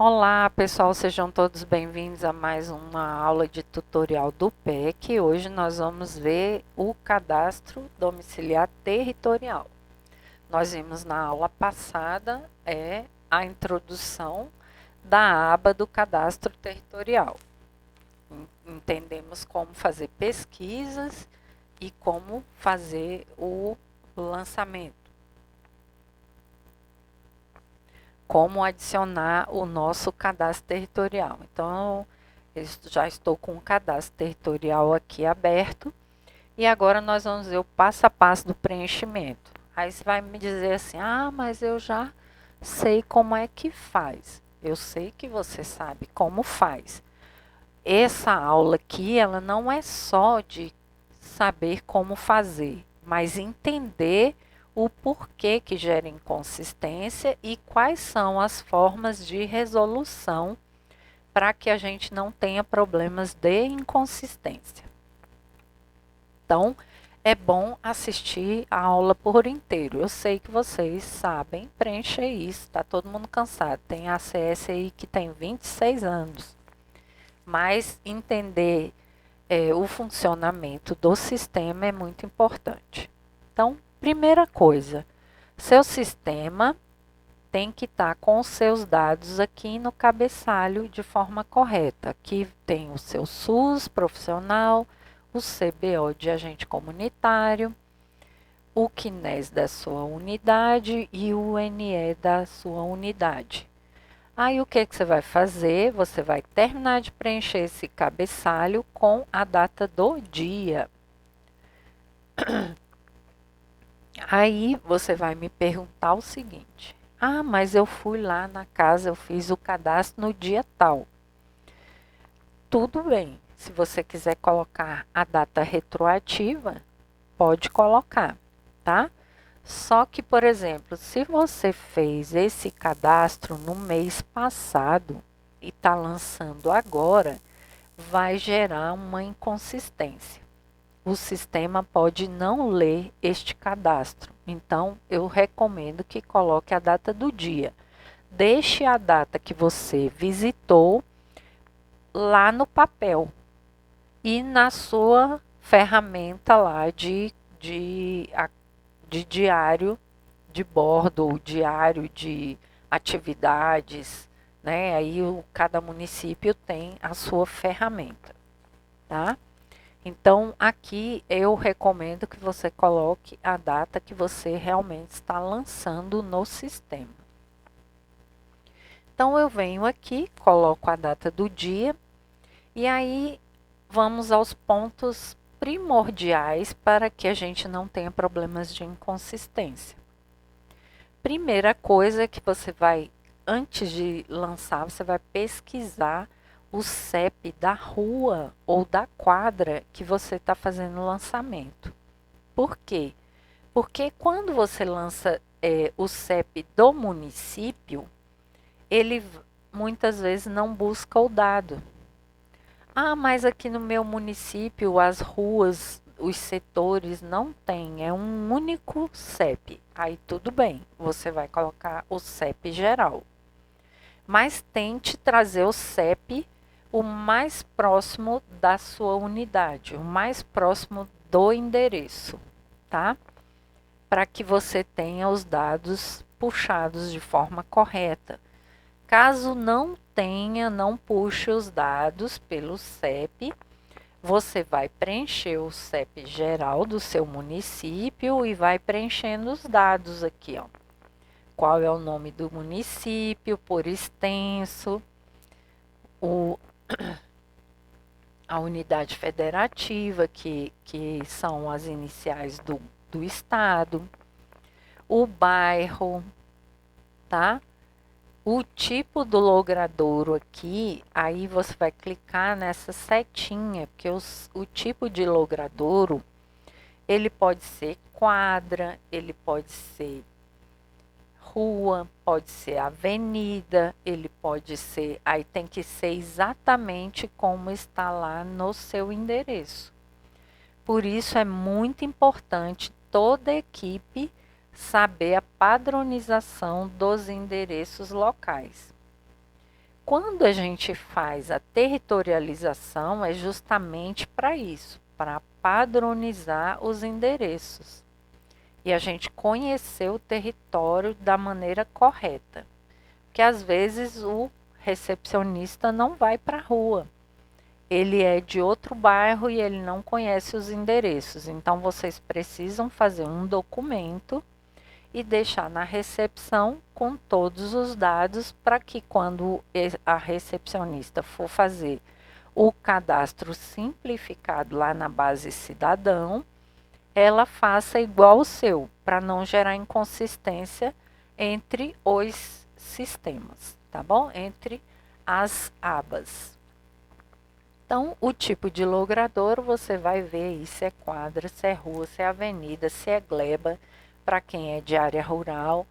Olá, pessoal, sejam todos bem-vindos a mais uma aula de tutorial do PEC. Hoje nós vamos ver o cadastro domiciliar territorial. Nós vimos na aula passada a introdução da aba do cadastro territorial. Entendemos como fazer pesquisas e como fazer o lançamento. Como adicionar o nosso cadastro territorial. Então, eu já estou com o cadastro territorial aqui aberto e agora nós vamos ver o passo a passo do preenchimento. Aí você vai me dizer assim, mas eu já sei como é que faz. Eu sei que você sabe como faz. Essa aula aqui, ela não é só de saber como fazer, mas entender o porquê que gera inconsistência e quais são as formas de resolução para que a gente não tenha problemas de inconsistência. Então, é bom assistir a aula por inteiro. Eu sei que vocês sabem preencher isso, está todo mundo cansado. Tem ACS aí que tem 26 anos, mas entender o funcionamento do sistema é muito importante. Então, primeira coisa, seu sistema tem que estar com os seus dados aqui no cabeçalho de forma correta. Aqui tem o seu SUS profissional, o CBO de agente comunitário, o CNES da sua unidade e o NE da sua unidade. Aí o que você vai fazer? Você vai terminar de preencher esse cabeçalho com a data do dia. Aí você vai me perguntar o seguinte: mas eu fui lá na casa, eu fiz o cadastro no dia tal. Tudo bem. Se você quiser colocar a data retroativa, pode colocar, tá? Só que, por exemplo, se você fez esse cadastro no mês passado e está lançando agora, vai gerar uma inconsistência. O sistema pode não ler este cadastro. Então, eu recomendo que coloque a data do dia. Deixe a data que você visitou lá no papel e na sua ferramenta lá de diário de bordo ou diário de atividades, né? Aí cada município tem a sua ferramenta, tá? Então, aqui eu recomendo que você coloque a data que você realmente está lançando no sistema. Então, eu venho aqui, coloco a data do dia e aí vamos aos pontos primordiais para que a gente não tenha problemas de inconsistência. Primeira coisa que você vai, antes de lançar, você vai pesquisar o CEP da rua ou da quadra que você está fazendo o lançamento. Por quê? Porque quando você lança o CEP do município, ele muitas vezes não busca o dado. Mas aqui no meu município as ruas, os setores não tem, é um único CEP. Aí tudo bem, você vai colocar o CEP geral. Mas tente trazer o CEP o mais próximo da sua unidade, o mais próximo do endereço, tá? Para que você tenha os dados puxados de forma correta. Caso não tenha, não puxe os dados pelo CEP, você vai preencher o CEP geral do seu município e vai preenchendo os dados aqui, ó. Qual é o nome do município, por extenso, a unidade federativa, que são as iniciais do estado, o bairro, tá? O tipo do logradouro aqui, aí você vai clicar nessa setinha, porque o tipo de logradouro, ele pode ser quadra, ele pode ser rua, pode ser avenida, ele pode ser, aí tem que ser exatamente como está lá no seu endereço. Por isso é muito importante toda a equipe saber a padronização dos endereços locais. Quando a gente faz a territorialização, é justamente para isso, para padronizar os endereços e a gente conhecer o território da maneira correta. Porque às vezes o recepcionista não vai para a rua, ele é de outro bairro e ele não conhece os endereços. Então vocês precisam fazer um documento e deixar na recepção com todos os dados para que quando a recepcionista for fazer o cadastro simplificado lá na base cidadão, ela faça igual o seu, para não gerar inconsistência entre os sistemas, tá bom? Entre as abas. Então, o tipo de logrador, você vai ver aí se é quadra, se é rua, se é avenida, se é gleba, para quem é de área rural,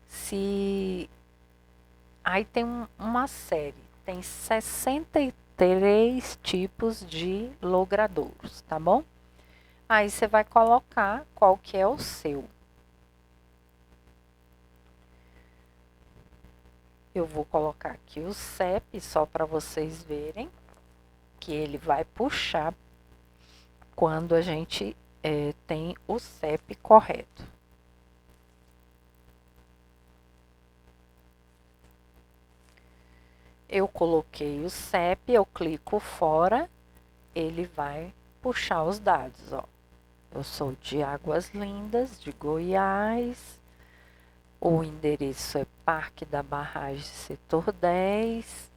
se... Aí tem uma série, tem 63 tipos de logradouros, tá bom? Aí você vai colocar qual que é o seu. Eu vou colocar aqui o CEP, só para vocês verem que ele vai puxar quando a gente tem o CEP correto. Eu coloquei o CEP, eu clico fora, ele vai puxar os dados, ó. Eu sou de Águas Lindas, de Goiás. O endereço é Parque da Barragem, setor 10.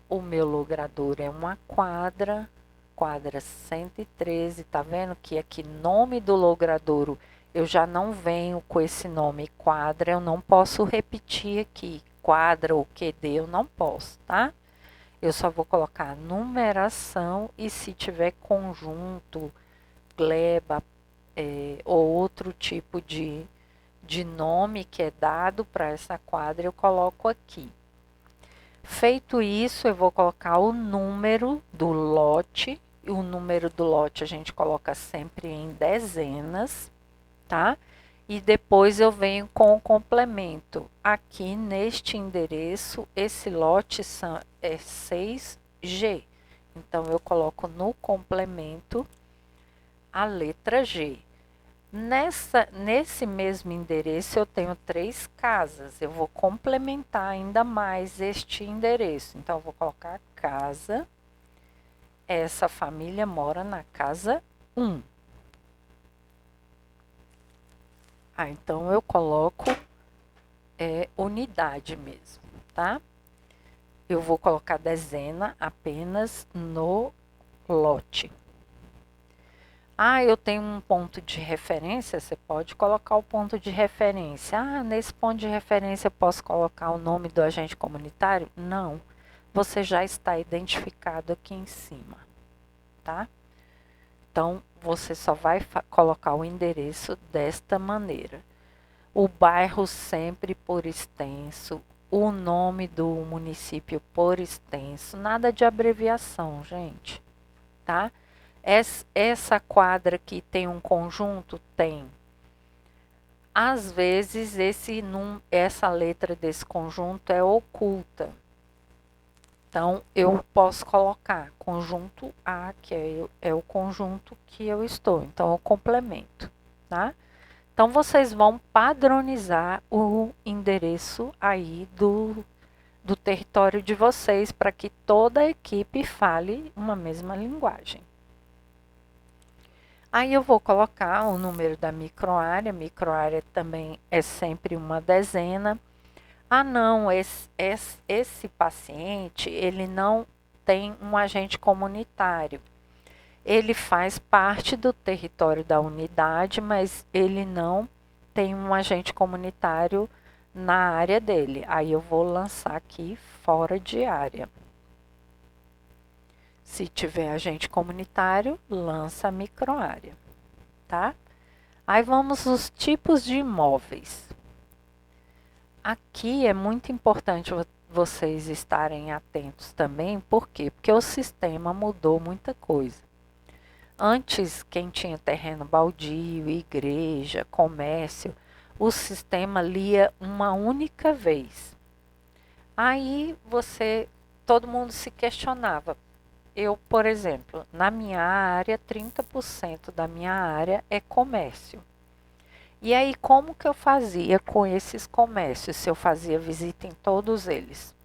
O meu logrador é uma quadra 113. Tá vendo que aqui nome do logradouro eu já não venho com esse nome quadra, eu não posso repetir aqui. Quadra ou QD eu não posso, tá? Eu só vou colocar numeração e se tiver conjunto, gleba ou outro tipo de nome que é dado para essa quadra, eu coloco aqui. Feito isso, eu vou colocar o número do lote. O número do lote a gente coloca sempre em dezenas, tá? E depois eu venho com o complemento. Aqui neste endereço, esse lote é 6G. Então, eu coloco no complemento a letra G. Nesse mesmo endereço, eu tenho 3 casas. Eu vou complementar ainda mais este endereço. Então, eu vou colocar casa. Essa família mora na casa 1. Então, eu coloco unidade mesmo, tá? Eu vou colocar dezena apenas no lote. Eu tenho um ponto de referência, você pode colocar o ponto de referência. Nesse ponto de referência eu posso colocar o nome do agente comunitário? Não, você já está identificado aqui em cima, tá? Então, você só vai colocar o endereço desta maneira. O bairro sempre por extenso, o nome do município por extenso, nada de abreviação, gente, tá? Essa quadra aqui tem um conjunto? Tem. Às vezes, essa letra desse conjunto é oculta. Então, eu posso colocar conjunto A, que é o conjunto que eu estou. Então, eu complemento, tá? Então, vocês vão padronizar o endereço aí do território de vocês para que toda a equipe fale uma mesma linguagem. Aí eu vou colocar o número da microárea. Microárea também é sempre uma dezena. Não, esse paciente, ele não tem um agente comunitário. Ele faz parte do território da unidade, mas ele não tem um agente comunitário na área dele. Aí eu vou lançar aqui fora de área. Se tiver agente comunitário, lança a microárea, tá? Aí vamos os tipos de imóveis. Aqui é muito importante vocês estarem atentos também, por quê? Porque o sistema mudou muita coisa. Antes, quem tinha terreno baldio, igreja, comércio, o sistema lia uma única vez. Aí todo mundo se questionava. Eu, por exemplo, na minha área, 30% da minha área é comércio. E aí, como que eu fazia com esses comércios, se eu fazia visita em todos eles?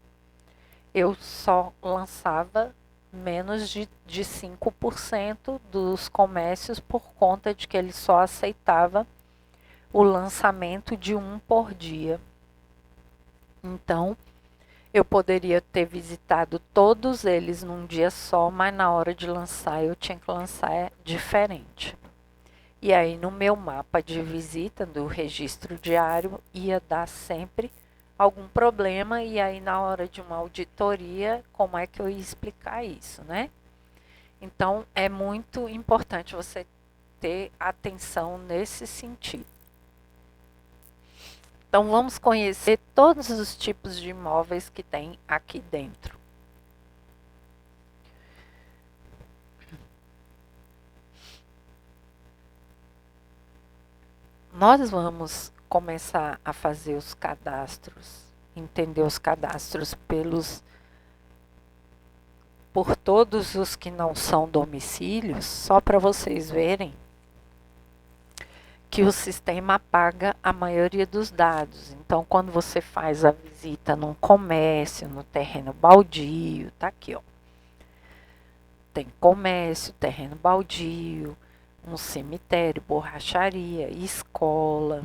Eu só lançava menos de 5% dos comércios por conta de que ele só aceitava o lançamento de um por dia. Então, eu poderia ter visitado todos eles num dia só, mas na hora de lançar eu tinha que lançar diferente. E aí no meu mapa de visita do registro diário ia dar sempre algum problema e aí na hora de uma auditoria, como é que eu ia explicar isso, né? Então é muito importante você ter atenção nesse sentido. Então vamos conhecer todos os tipos de imóveis que tem aqui dentro. Nós vamos começar a fazer os cadastros, entender os cadastros por todos os que não são domicílios, só para vocês verem que o sistema apaga a maioria dos dados. Então, quando você faz a visita num comércio, no terreno baldio, tá aqui, ó. Tem comércio, terreno baldio, um cemitério, borracharia, escola,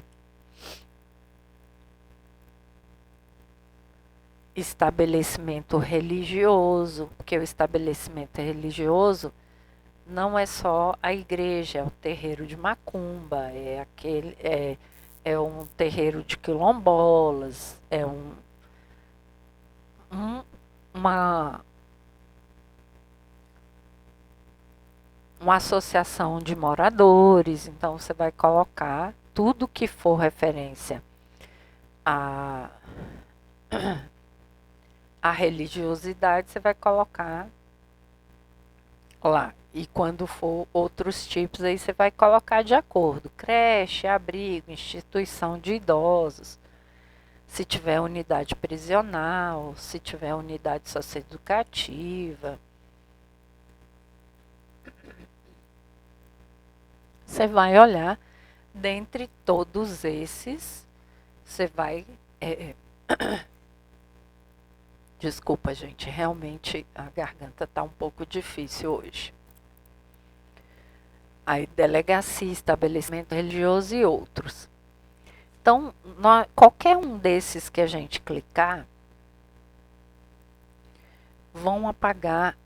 estabelecimento religioso, porque o estabelecimento religioso não é só a igreja, é o terreiro de macumba, é um terreiro de quilombolas, é uma, uma associação de moradores. Então você vai colocar tudo que for referência a a religiosidade, você vai colocar lá. E quando for outros tipos, aí você vai colocar de acordo. Creche, abrigo, instituição de idosos. Se tiver unidade prisional, se tiver unidade socioeducativa. Você vai olhar, dentre todos esses, você vai... Desculpa, gente, realmente a garganta está um pouco difícil hoje. Aí, delegacia, estabelecimento religioso e outros. Então, qualquer um desses que a gente clicar, vão apagar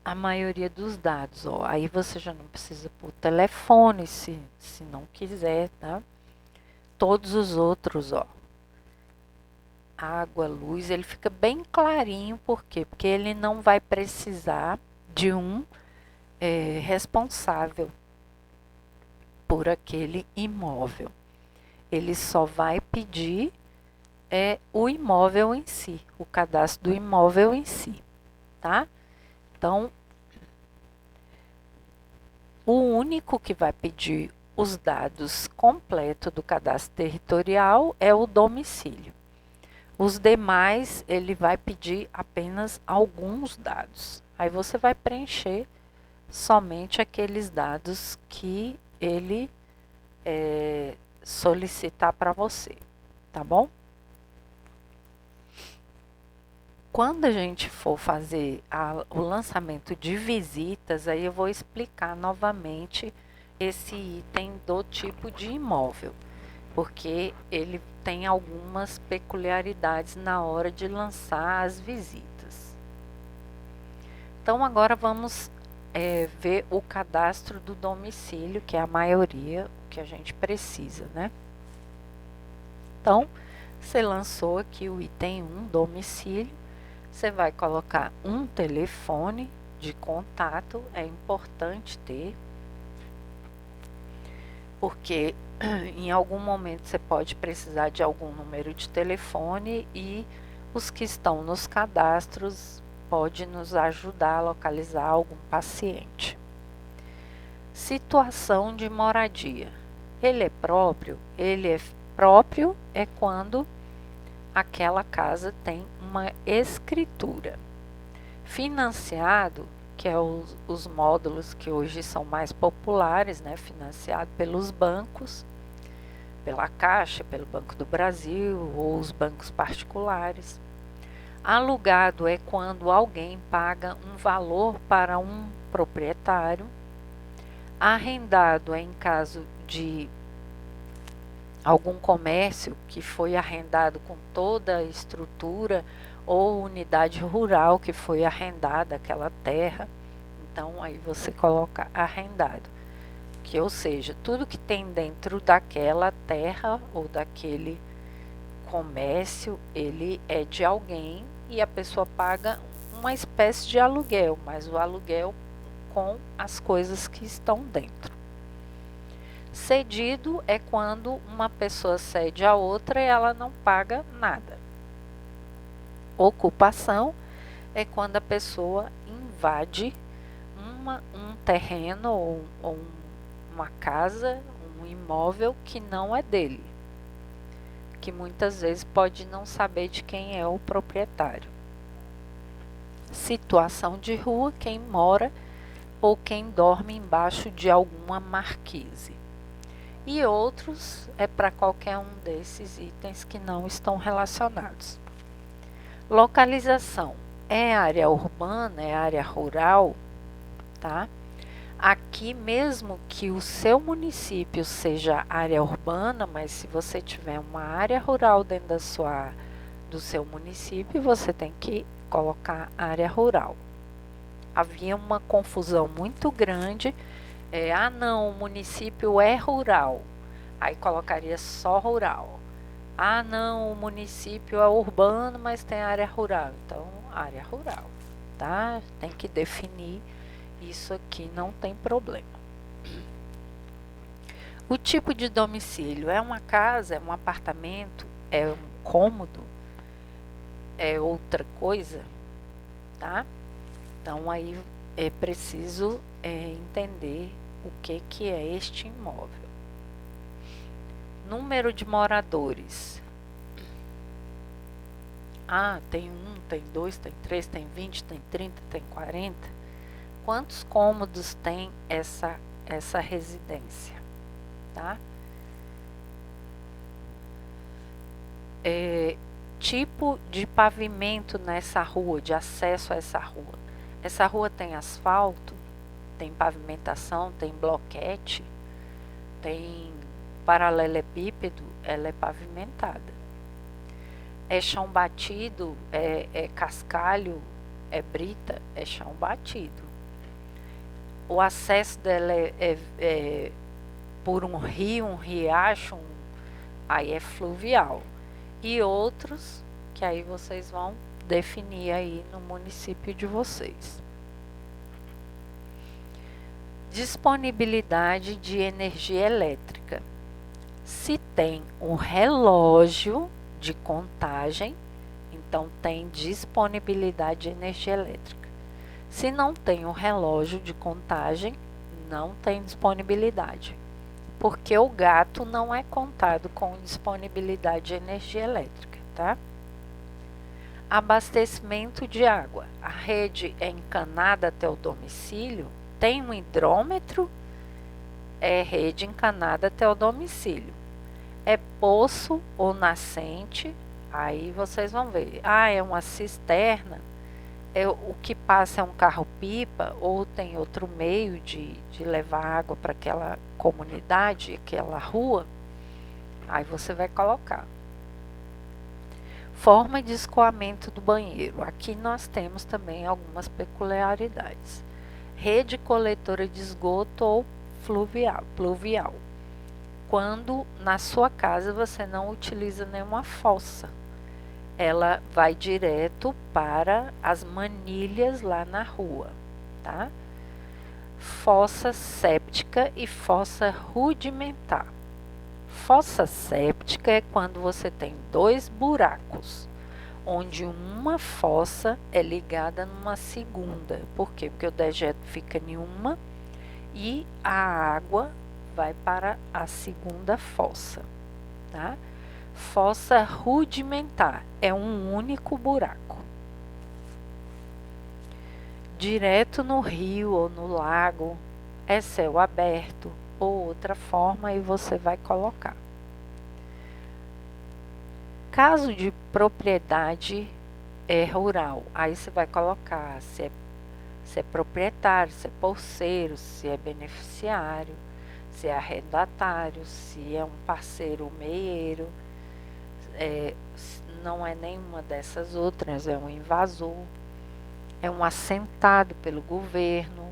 a maioria dos dados. Ó. Aí você já não precisa pôr telefone, se não quiser, tá? Todos os outros, ó. Água, luz, ele fica bem clarinho. Por quê? Porque ele não vai precisar de um responsável por aquele imóvel. Ele só vai pedir o imóvel em si, o cadastro do imóvel em si, tá? Então, o único que vai pedir os dados completos do cadastro territorial é o domicílio. Os demais, ele vai pedir apenas alguns dados. Aí você vai preencher somente aqueles dados que ele solicitar para você, tá bom? Quando a gente for fazer o lançamento de visitas, aí eu vou explicar novamente esse item do tipo de imóvel, porque ele tem algumas peculiaridades na hora de lançar as visitas. Então, agora vamos ver o cadastro do domicílio, que é a maioria que a gente precisa, né? Então, você lançou aqui o item 1, domicílio. Você vai colocar um telefone de contato, é importante ter, porque em algum momento você pode precisar de algum número de telefone e os que estão nos cadastros podem nos ajudar a localizar algum paciente. Situação de moradia. Ele é próprio? Ele é próprio é quando aquela casa tem uma escritura. Financiado, que é os módulos que hoje são mais populares, né? Financiado pelos bancos, pela Caixa, pelo Banco do Brasil ou os bancos particulares. Alugado é quando alguém paga um valor para um proprietário. Arrendado é em caso de algum comércio que foi arrendado com toda a estrutura ou unidade rural que foi arrendada aquela terra. Então aí você coloca arrendado, que ou seja, tudo que tem dentro daquela terra ou daquele comércio, ele é de alguém e a pessoa paga uma espécie de aluguel, mas o aluguel com as coisas que estão dentro. Cedido é quando uma pessoa cede a outra e ela não paga nada. Ocupação é quando a pessoa invade um terreno ou uma casa, um imóvel que não é dele, que muitas vezes pode não saber de quem é o proprietário. Situação de rua, quem mora ou quem dorme embaixo de alguma marquise. E outros é para qualquer um desses itens que não estão relacionados. Localização é área urbana, é área rural, tá? Aqui mesmo que o seu município seja área urbana, mas se você tiver uma área rural dentro do seu município, você tem que colocar área rural. Havia uma confusão muito grande, não, o município é rural, aí colocaria só rural. Ah, não, o município é urbano, mas tem área rural, então área rural, tá? Tem que definir. Isso aqui não tem problema. O tipo de domicílio é uma casa, é um apartamento, é um cômodo, é outra coisa, tá? Então aí é preciso entender o que é este imóvel. Número de moradores. Ah, tem 1, tem 2, tem 3, tem 20, tem 30, tem 40. Quantos cômodos tem essa residência, tá? Tipo de pavimento nessa rua, de acesso a essa rua. Essa rua tem asfalto, tem pavimentação, tem bloquete, tem paralelepípedo, ela é pavimentada. É chão batido, é cascalho, é brita, é chão batido. O acesso dela é por um rio, um riacho, aí é fluvial. E outros que aí vocês vão definir aí no município de vocês. Disponibilidade de energia elétrica. Se tem um relógio de contagem, então tem disponibilidade de energia elétrica. Se não tem um relógio de contagem, não tem disponibilidade, porque o gato não é contado com disponibilidade de energia elétrica, tá? Abastecimento de água. A rede é encanada até o domicílio, tem um hidrômetro, é rede encanada até o domicílio. É poço ou nascente, aí vocês vão ver. Ah, é uma cisterna, o que passa é um carro-pipa ou tem outro meio de levar água para aquela comunidade, aquela rua, aí você vai colocar. Forma de escoamento do banheiro. Aqui nós temos também algumas peculiaridades. Rede coletora de esgoto ou pluvial. Quando na sua casa você não utiliza nenhuma fossa, ela vai direto para as manilhas lá na rua, tá? Fossa séptica e fossa rudimentar. Fossa séptica é quando você tem 2 buracos, onde uma fossa é ligada numa segunda. Por quê? Porque o dejeto fica em uma e a água vai para a segunda fossa, tá? Fossa rudimentar é um único buraco. Direto no rio ou no lago é céu aberto ou outra forma e você vai colocar. Caso de propriedade rural, aí você vai colocar se é proprietário, se é posseiro, se é beneficiário, se é arrendatário, se é um parceiro meieiro, não é nenhuma dessas outras, é um invasor, é um assentado pelo governo,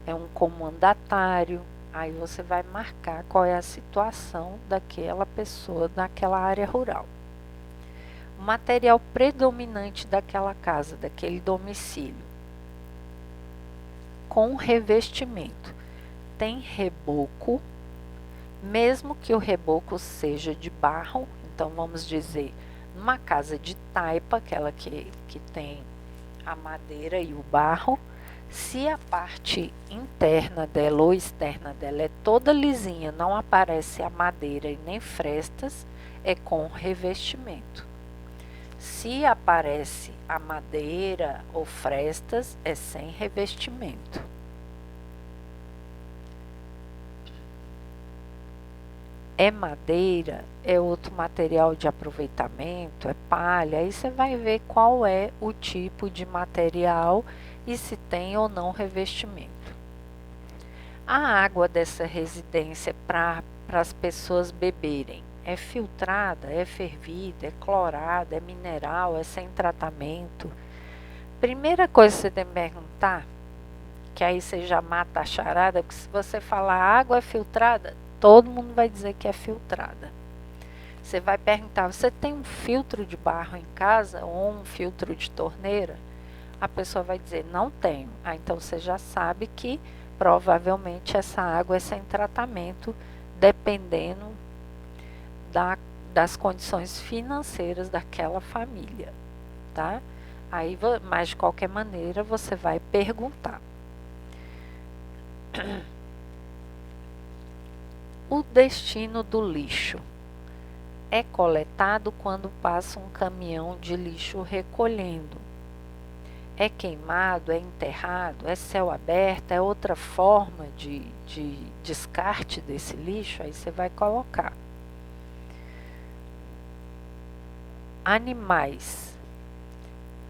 é um comandatário. Aí você vai marcar qual é a situação daquela pessoa naquela área rural. O material predominante daquela casa, daquele domicílio, com revestimento, tem reboco, mesmo que o reboco seja de barro. Então vamos dizer, numa casa de taipa, aquela que tem a madeira e o barro, se a parte interna dela ou externa dela é toda lisinha, não aparece a madeira e nem frestas, é com revestimento. Se aparece a madeira ou frestas, é sem revestimento. É madeira, é outro material de aproveitamento, é palha, aí você vai ver qual é o tipo de material e se tem ou não revestimento. A água dessa residência para as pessoas beberem é filtrada, é fervida, é clorada, é mineral, é sem tratamento? Primeira coisa que você tem que perguntar, que aí você já mata a charada, porque se você falar água é filtrada, todo mundo vai dizer que é filtrada. Você vai perguntar, você tem um filtro de barro em casa ou um filtro de torneira? A pessoa vai dizer, não tenho. Então você já sabe que provavelmente essa água é sem tratamento, dependendo das condições financeiras daquela família, tá? Aí, mas de qualquer maneira, você vai perguntar. O destino do lixo é coletado quando passa um caminhão de lixo recolhendo. É queimado, é enterrado, é céu aberto, é outra forma de descarte desse lixo, aí você vai colocar. Animais.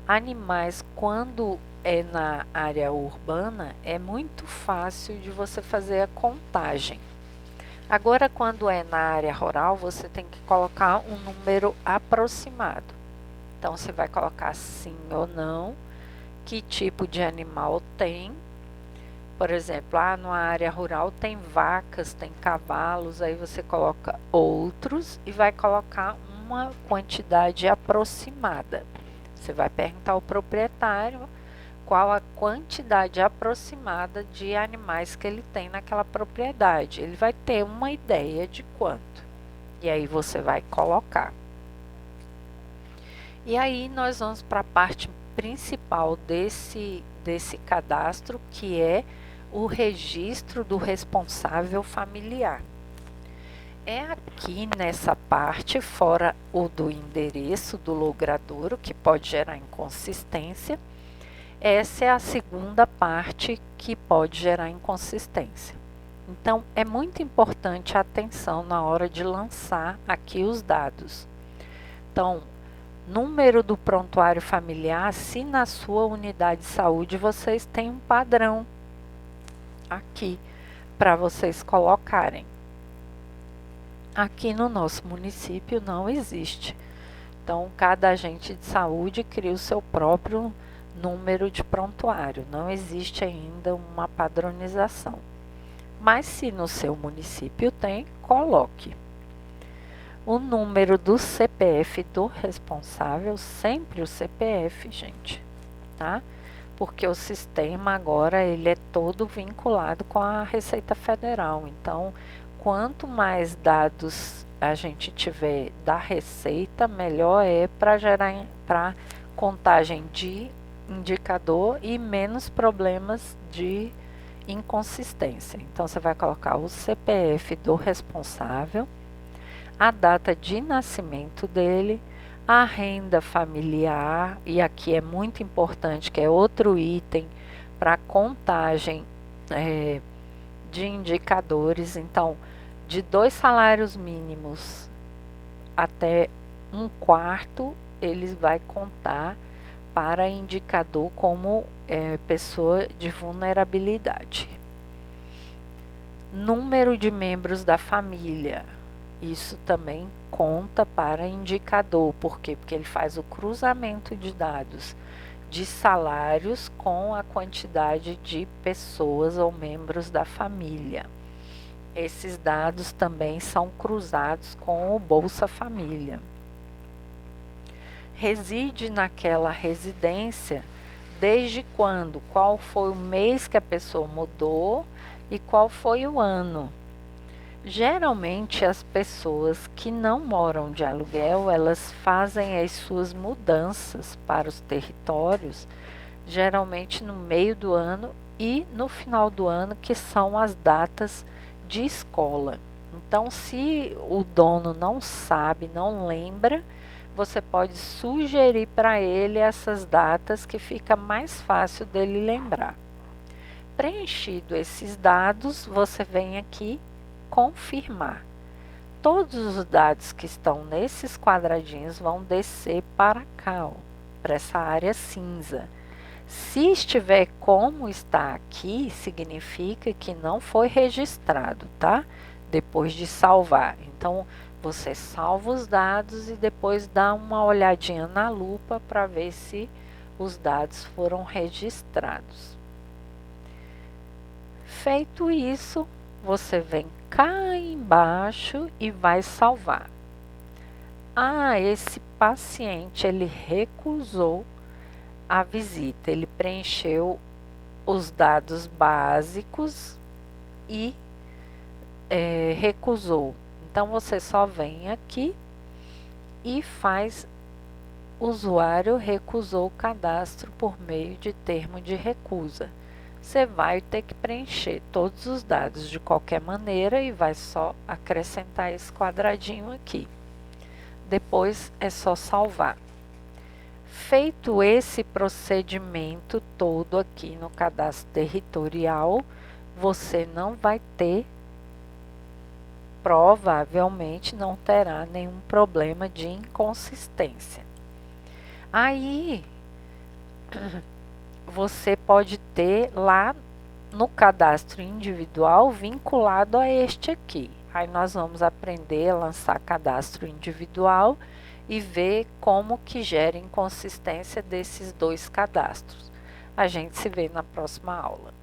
Animais, quando é na área urbana, é muito fácil de você fazer a contagem. Agora, quando é na área rural, você tem que colocar um número aproximado. Então, você vai colocar sim ou não, que tipo de animal tem. Por exemplo, numa área rural tem vacas, tem cavalos, aí você coloca outros e vai colocar uma quantidade aproximada. Você vai perguntar ao proprietário qual a quantidade aproximada de animais que ele tem naquela propriedade. Ele vai ter uma ideia de quanto. E aí você vai colocar. E aí nós vamos para a parte principal desse cadastro, que é o registro do responsável familiar. É aqui nessa parte, fora o do endereço do logradouro, que pode gerar inconsistência, essa é a segunda parte que pode gerar inconsistência. Então, é muito importante a atenção na hora de lançar aqui os dados. Então, número do prontuário familiar, se na sua unidade de saúde vocês têm um padrão aqui para vocês colocarem. Aqui no nosso município não existe. Então, cada agente de saúde cria o seu próprio número de prontuário. Não existe ainda uma padronização. Mas se no seu município tem, coloque. O número do CPF do responsável, sempre o CPF, gente, tá? Porque o sistema agora ele é todo vinculado com a Receita Federal. Então, quanto mais dados a gente tiver da Receita, melhor é para contagem de indicador e menos problemas de inconsistência. Então, você vai colocar o CPF do responsável, a data de nascimento dele, a renda familiar, e aqui é muito importante, que é outro item para contagem de indicadores. Então, de 2 salários mínimos até 1/4, ele vai contar para indicador como pessoa de vulnerabilidade. Número de membros da família, isso também conta para indicador. Por quê? Porque ele faz o cruzamento de dados de salários com a quantidade de pessoas ou membros da família. Esses dados também são cruzados com o Bolsa Família. Reside naquela residência desde quando? Qual foi o mês que a pessoa mudou e qual foi o ano? Geralmente as pessoas que não moram de aluguel, elas fazem as suas mudanças para os territórios, geralmente no meio do ano e no final do ano, que são as datas de escola. Então, se o dono não sabe, não lembra, você pode sugerir para ele essas datas, que fica mais fácil dele lembrar. Preenchido esses dados, você vem aqui confirmar. Todos os dados que estão nesses quadradinhos vão descer para cá, ó, para essa área cinza. Se estiver como está aqui, significa que não foi registrado, tá? Depois de salvar. Então, você salva os dados e depois dá uma olhadinha na lupa para ver se os dados foram registrados. Feito isso, você vem cá embaixo e vai salvar. Ah, esse paciente, ele recusou a visita, ele preencheu os dados básicos e recusou. Então, você só vem aqui e faz: usuário recusou o cadastro por meio de termo de recusa. Você vai ter que preencher todos os dados de qualquer maneira e vai só acrescentar esse quadradinho aqui. Depois é só salvar. Feito esse procedimento todo aqui no cadastro territorial, você não vai ter, provavelmente não terá nenhum problema de inconsistência. Aí, você pode ter lá no cadastro individual vinculado a este aqui. Aí nós vamos aprender a lançar cadastro individual e ver como que gera inconsistência desses dois cadastros. A gente se vê na próxima aula.